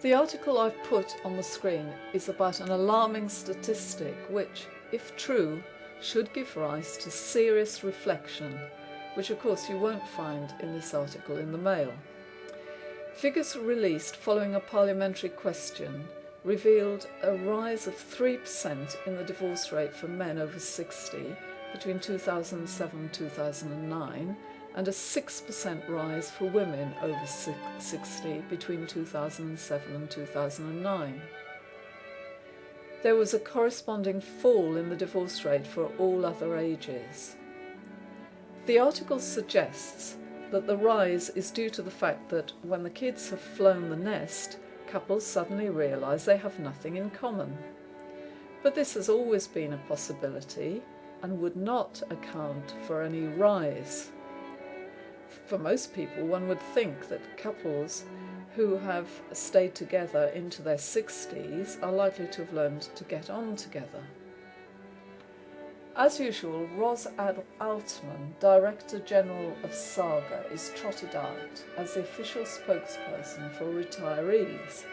The article I've put on the screen is about an alarming statistic which, if true, should give rise to serious reflection, which of course you won't find in this article in the Mail. Figures released following a parliamentary question revealed a rise of 3% in the divorce rate for men over 60 between 2007 and 2009, and a 6% rise for women over 60 between 2007 and 2009. There was a corresponding fall in the divorce rate for all other ages. The article suggests that the rise is due to the fact that when the kids have flown the nest, couples suddenly realise they have nothing in common. But this has always been a possibility and would not account for any rise. For most people, one would think that couples who have stayed together into their 60s are likely to have learned to get on together. As usual, Ros Altman, Director General of Saga, is trotted out as the official spokesperson for retirees.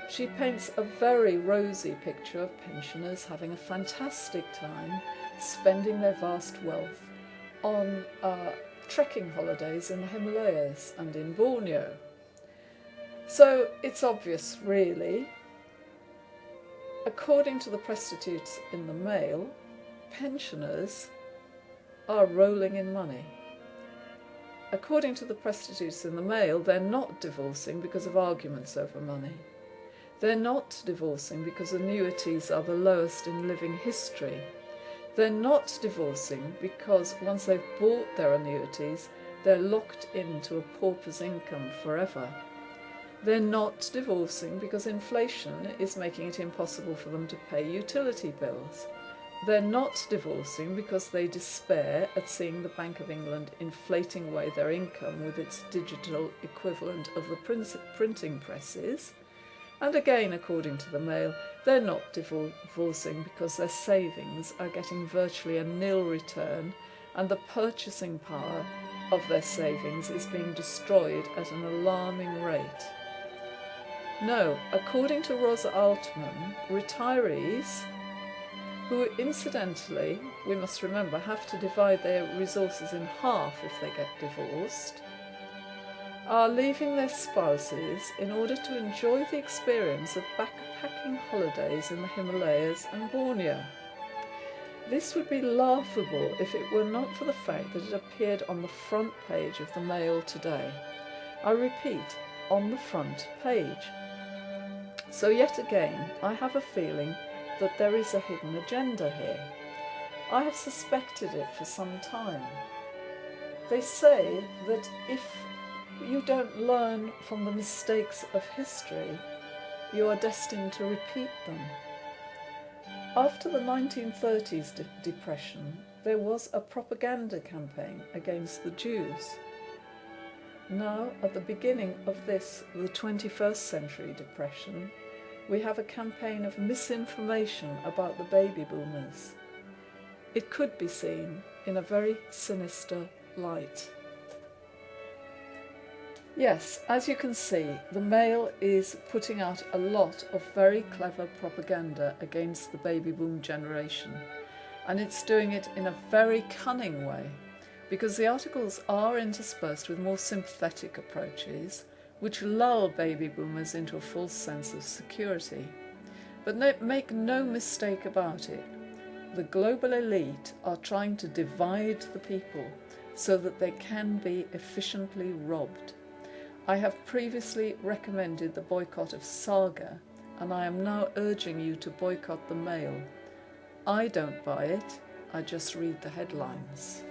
She paints a very rosy picture of pensioners having a fantastic time spending their vast wealth on trekking holidays in the Himalayas and in Borneo. So it's obvious, really. According to the Presstitutes in the Mail, pensioners are rolling in money. According to the Presstitutes in the Mail, they're not divorcing because of arguments over money. They're not divorcing because annuities are the lowest in living history. They're not divorcing because once they've bought their annuities, they're locked into a pauper's income forever. They're not divorcing because inflation is making it impossible for them to pay utility bills. They're not divorcing because they despair at seeing the Bank of England inflating away their income with its digital equivalent of the printing presses. And again, according to the Mail, they're not divorcing because their savings are getting virtually a nil return and the purchasing power of their savings is being destroyed at an alarming rate. No, according to Ros Altman, retirees, who incidentally, we must remember, have to divide their resources in half if they get divorced, are leaving their spouses in order to enjoy the experience of backpacking holidays in the Himalayas and Borneo. This would be laughable if it were not for the fact that it appeared on the front page of the Mail today. I repeat, on the front page. So yet again, I have a feeling that there is a hidden agenda here. I have suspected it for some time. They say that if you don't learn from the mistakes of history, you are destined to repeat them. After the 1930s depression, there was a propaganda campaign against the Jews. Now, at the beginning of this, the 21st century depression, we have a campaign of misinformation about the baby boomers. It could be seen in a very sinister light. Yes, as you can see, the Mail is putting out a lot of very clever propaganda against the baby boom generation, and it's doing it in a very cunning way, because the articles are interspersed with more sympathetic approaches, which lull baby boomers into a false sense of security. But make no mistake about it, the global elite are trying to divide the people so that they can be efficiently robbed. I have previously recommended the boycott of Saga, and I am now urging you to boycott the Mail. I don't buy it, I just read the headlines.